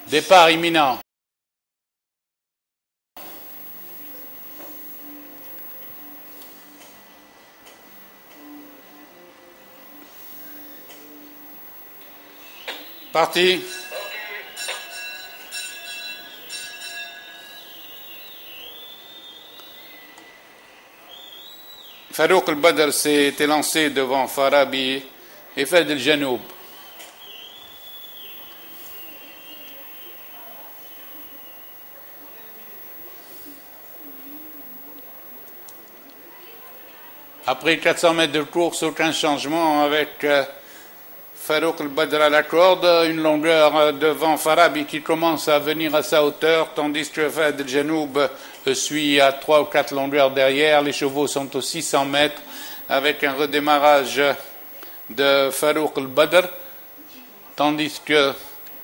Départ imminent. Parti. Farouk al-Badr s'est élancé devant Farabi et Fahd el-Janoub. Après 400 mètres de course, aucun changement avec Farouk al-Badr à la corde, une longueur devant Farabi qui commence à venir à sa hauteur, tandis que Fahd el-Janoub suit à 3 ou 4 longueurs derrière. Les chevaux sont aux 600 mètres avec un redémarrage de Farouk al-Badr, tandis que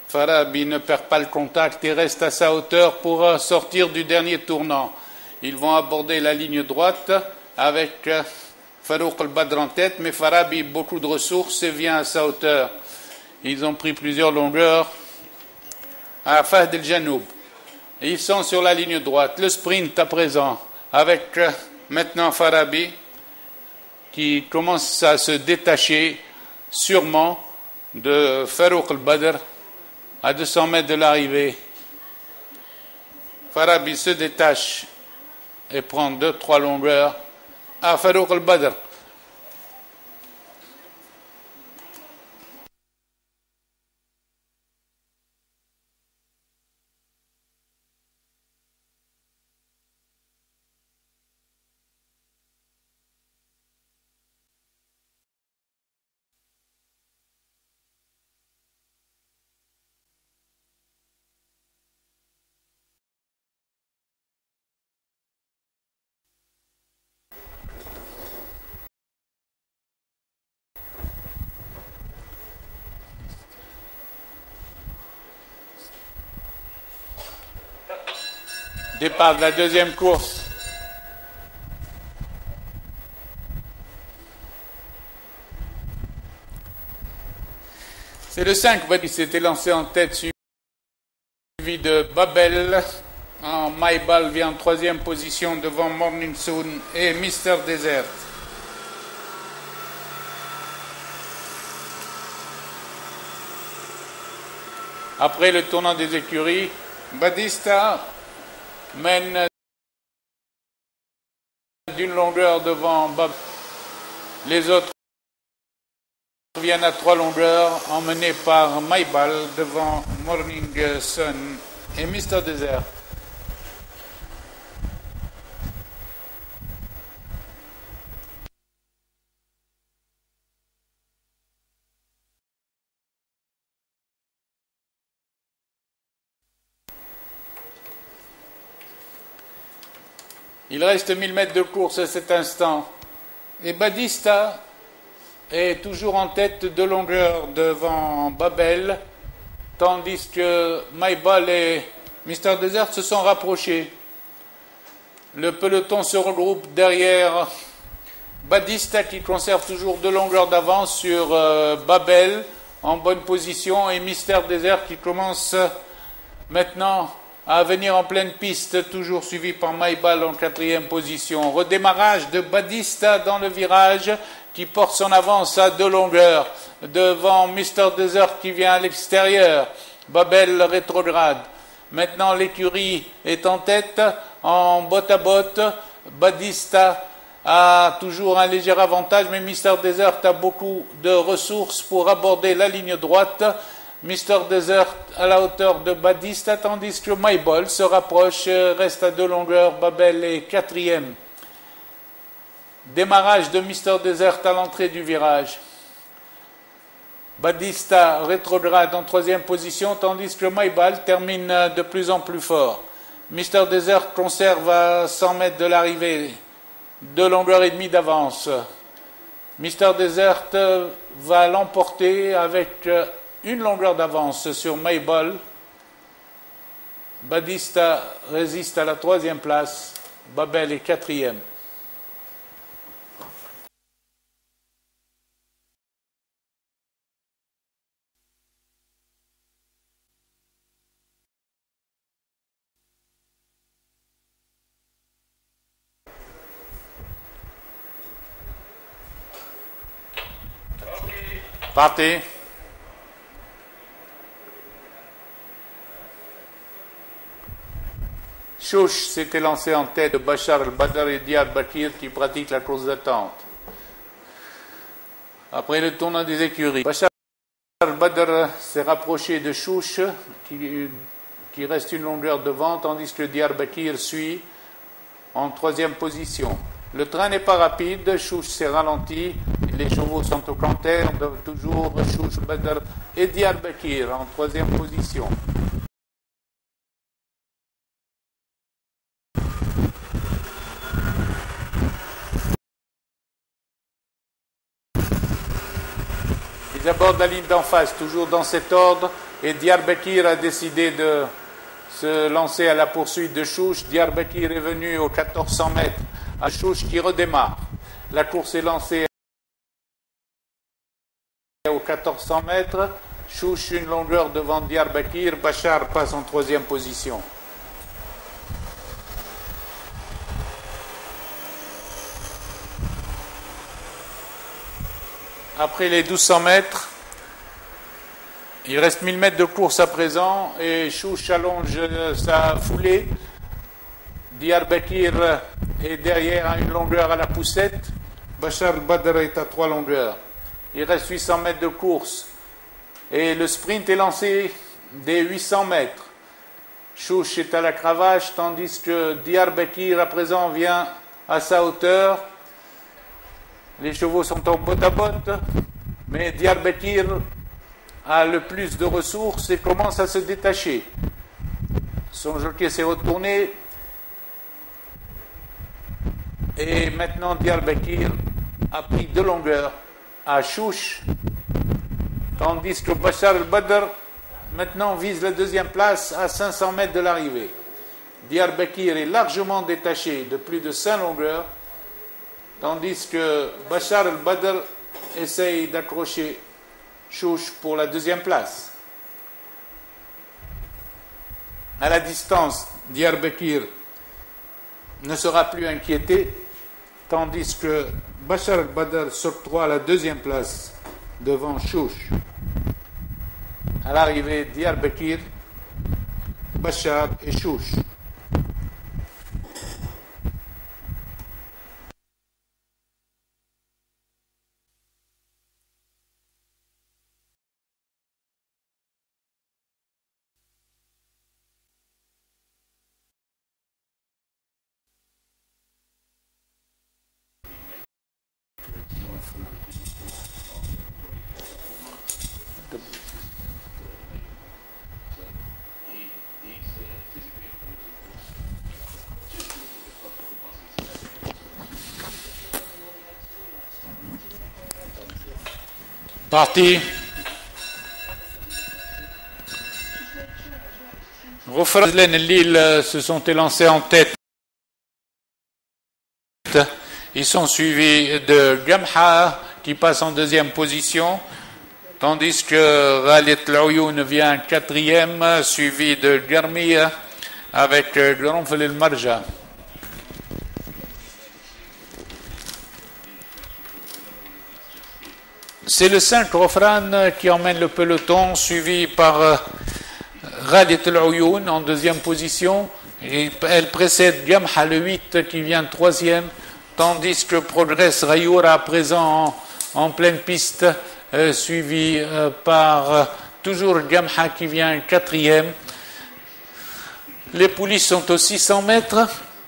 Farabi ne perd pas le contact et reste à sa hauteur pour sortir du dernier tournant. Ils vont aborder la ligne droite avec Farouk al-Badr en tête, mais Farabi, beaucoup de ressources et vient à sa hauteur. Ils ont pris plusieurs longueurs à Fahd el-Janoub. Ils sont sur la ligne droite. Le sprint à présent avec maintenant Farabi qui commence à se détacher sûrement de Farouk al-Badr à 200 mètres de l'arrivée. Farabi se détache et prend 2-3 longueurs à Farouk al-Badr. Départ de la deuxième course. C'est le 5 qui s'était lancé en tête, suivi de Babel. Maybal vient en troisième position devant Morning Soon et Mister Desert. Après le tournant des écuries, Badista mène d'une longueur devant Babel. Les autres viennent à 3 longueurs, emmenés par Maybal devant Morning Sun et Mister Desert. Il reste 1000 mètres de course à cet instant. Et Badista est toujours en tête de longueur devant Babel, tandis que Maybal et Mister Desert se sont rapprochés. Le peloton se regroupe derrière Badista qui conserve toujours 2 longueurs d'avance sur Babel en bonne position et Mister Desert qui commence maintenant à venir en pleine piste, toujours suivi par Maybal en 4e position. Redémarrage de Badista dans le virage qui porte son avance à 2 longueurs devant Mister Desert qui vient à l'extérieur. Babel rétrograde. Maintenant l'écurie est en tête en botte à botte. Badista a toujours un léger avantage, mais Mister Desert a beaucoup de ressources pour aborder la ligne droite. Mister Desert à la hauteur de Badista, tandis que Maybal se rapproche, reste à 2 longueurs. Babel est 4e. Démarrage de Mister Desert à l'entrée du virage. Badista rétrograde en 3e position, tandis que Maybal termine de plus en plus fort. Mister Desert conserve à 100 mètres de l'arrivée 2 longueurs et demie d'avance. Mister Desert va l'emporter avec 1 longueur d'avance sur Maybal. Badista résiste à la 3e place. Babel est 4e. Partez. Chouch s'était lancé en tête de Bachar al-Badr et Diyarbakir qui pratiquent la course d'attente. Après le tournant des écuries, Bachar al-Badr s'est rapproché de Chouch qui reste une longueur devant, tandis que Diyarbakir suit en troisième position. Le train n'est pas rapide, Chouch s'est ralenti, les chevaux sont au canter, toujours Chouch, Badr et Diyarbakir en troisième position. Ils abordent la ligne d'en face, toujours dans cet ordre, et Diyarbakir a décidé de se lancer à la poursuite de Chouch. Diyarbakir est venu aux 1400 mètres, à Chouch qui redémarre. La course est lancée aux 1400 mètres, Chouch une longueur devant Diyarbakir, Bachar passe en troisième position. Après les 1200 mètres, il reste 1000 mètres de course à présent et Chouch allonge sa foulée. Diyarbakir est derrière à une longueur à la poussette. Bachar al-Badr est à 3 longueurs. Il reste 800 mètres de course et le sprint est lancé des 800 mètres. Chouch est à la cravache tandis que Diyarbakir à présent vient à sa hauteur. Les chevaux sont en botte à botte, mais Diyarbakir a le plus de ressources et commence à se détacher. Son jockey s'est retourné et maintenant Diyarbakir a pris 2 longueurs à Chouch, tandis que Bachar al-Badr maintenant vise la deuxième place à 500 mètres de l'arrivée. Diyarbakir est largement détaché de plus de 5 longueurs, tandis que Bachar al-Badr essaye d'accrocher Chouch pour la deuxième place. À la distance, Diyarbakir ne sera plus inquiété, tandis que Bachar al-Badr s'octroie la deuxième place devant Chouch. À l'arrivée, Diyarbakir, Bachar et Chouch. Parti. Rofrazlen et Lille se sont élancés en tête. Ils sont suivis de Gamha qui passe en deuxième position, tandis que Ghalit al-Uyun vient quatrième, suivi de Garmiya avec Granfel el-Marja. C'est le 5 Rofran qui emmène le peloton, suivi par Ghalit al-Uyun en deuxième position. Et elle précède Gamha le 8 qui vient troisième, tandis que progresse Rayoura à présent en pleine piste, suivi par toujours Gamha qui vient quatrième. Les poulies sont aux 600 mètres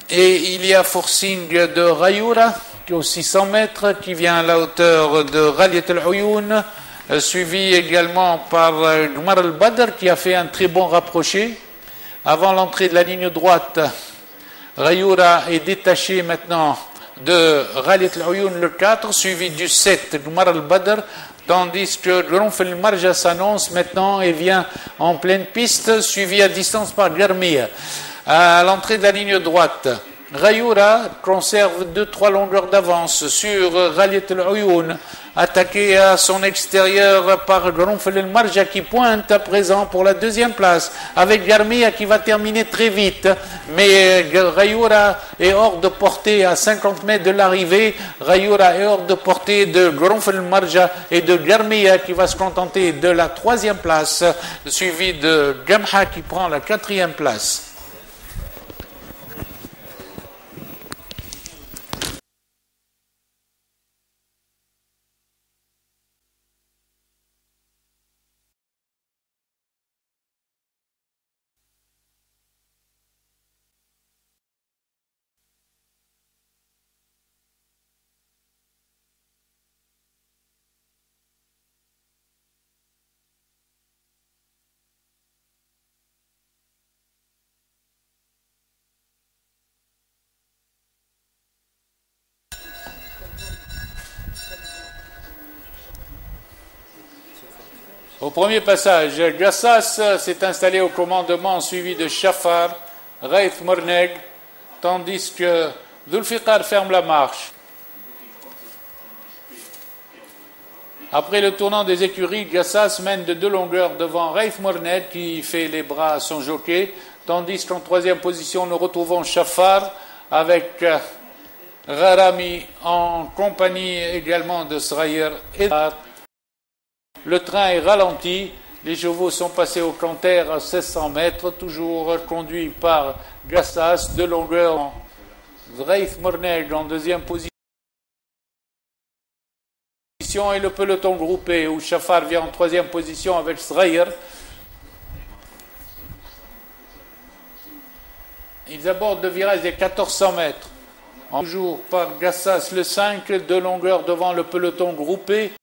et il y a forcing de Rayoura qui est aux 600 mètres, qui vient à la hauteur de Ghalit al-Uyun, suivi également par Gmar al-Badr qui a fait un très bon rapproché. Avant l'entrée de la ligne droite, Rayoura est détaché maintenant de Ghalit al-Uyun le 4, suivi du 7, Gmar al-Badr, tandis que Granfel el-Marja s'annonce maintenant et vient en pleine piste, suivi à distance par Garmiya. À l'entrée de la ligne droite, Ghayura conserve 2-3 longueurs d'avance sur Ghalit al-Uyun, attaqué à son extérieur par Gronfel el-Marja qui pointe à présent pour la deuxième place, avec Garmia qui va terminer très vite, mais Ghayura est hors de portée à 50 mètres de l'arrivée. Ghayura est hors de portée de Gronfel el-Marja et de Garmia qui va se contenter de la 3e place, suivi de Gamha qui prend la 4e place. Au premier passage, Gassas s'est installé au commandement suivi de Shafar, Raith Morneg, tandis que Zulfiqar ferme la marche. Après le tournant des écuries, Gassas mène de 2 longueurs devant Raith Morneg qui fait les bras à son jockey, tandis qu'en 3e position nous retrouvons Shafar avec Gharami en compagnie également de Srayer et le train est ralenti, les chevaux sont passés au canter à 1600 mètres, toujours conduits par Gassas, 2 longueurs, Raith Morneg en 2e position et le peloton groupé où Shafar vient en 3e position avec Srayer. Ils abordent le virage des 1400 mètres, toujours par Gassas le 5, 2 longueurs devant le peloton groupé,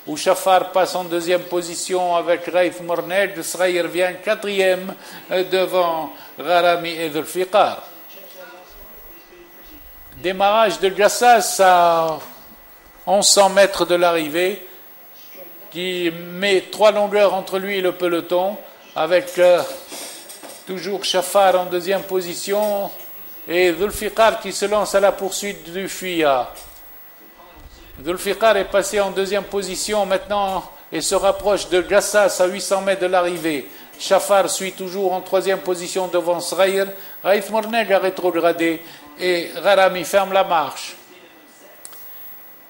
où Shafar passe en 2e position avec Raith Morneg, Srayer vient 4e devant Gharami et Zulfiqar. Démarrage de Gassas à 1100 mètres de l'arrivée, qui met 3 longueurs entre lui et le peloton, avec toujours Shafar en 2e position et Zulfiqar qui se lance à la poursuite du fuyard. Zulfiqar est passé en 2e position maintenant et se rapproche de Gassas à 800 mètres de l'arrivée. Shafar suit toujours en 3e position devant Srayer. Raith Morneg a rétrogradé et Gharami ferme la marche.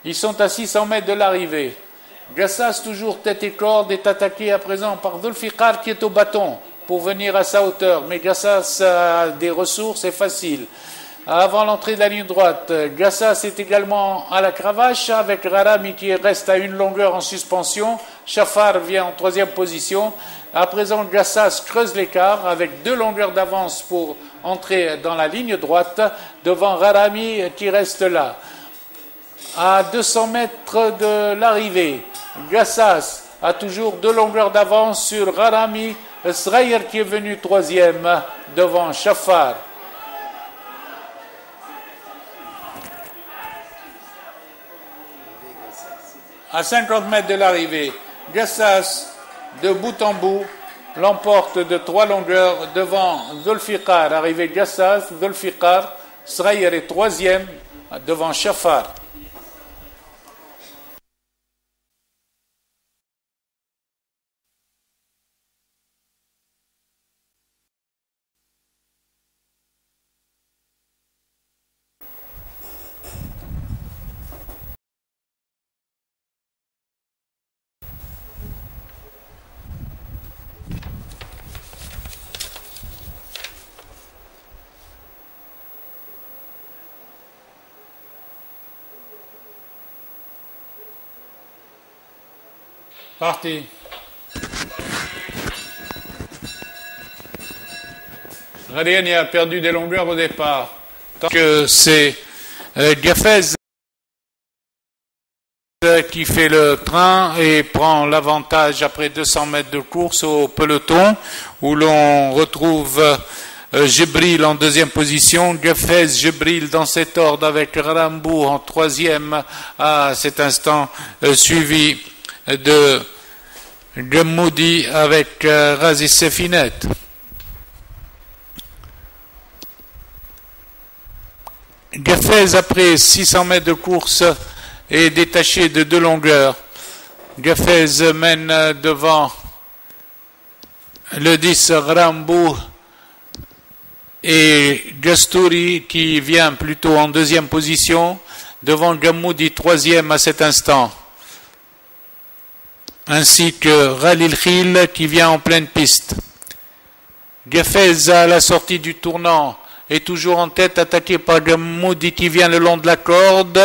Ils sont à 600 mètres de l'arrivée. Gassas, toujours tête et corde, est attaqué à présent par Zulfiqar qui est au bâton pour venir à sa hauteur. Mais Gassas a des ressources, c'est facile. Avant l'entrée de la ligne droite, Gassas est également à la cravache avec Gharami qui reste à 1 longueur en suspension. Shafar vient en 3e position. À présent, Gassas creuse l'écart avec 2 longueurs d'avance pour entrer dans la ligne droite devant Gharami qui reste là. À 200 mètres de l'arrivée, Gassas a toujours 2 longueurs d'avance sur Gharami. Srayer qui est venu 3e devant Shafar. À 50 mètres de l'arrivée, Gassas, de bout en bout, l'emporte de 3 longueurs devant Zulfiqar. Arrivé Gassas, Zulfiqar, Srayer est 3e devant Shafar. Parti. Radiani a perdu des longueurs au départ. Tant que c'est Gaffez qui fait le train et prend l'avantage après 200 mètres de course au peloton, où l'on retrouve Jibril en 2e position, Gaffez, Jibril dans cet ordre avec Rambou en 3e à cet instant, suivi de Gemoudi avec Razi Sefinet. Gafez, après 600 mètres de course, est détaché de 2 longueurs. Gafez mène devant le 10 Rambou et Gasturi qui vient plutôt en 2e position, devant Gamoudi 3e à cet instant, ainsi que Khalil Khil qui vient en pleine piste. Gafez à la sortie du tournant est toujours en tête, attaqué par Gamoudi qui vient le long de la corde.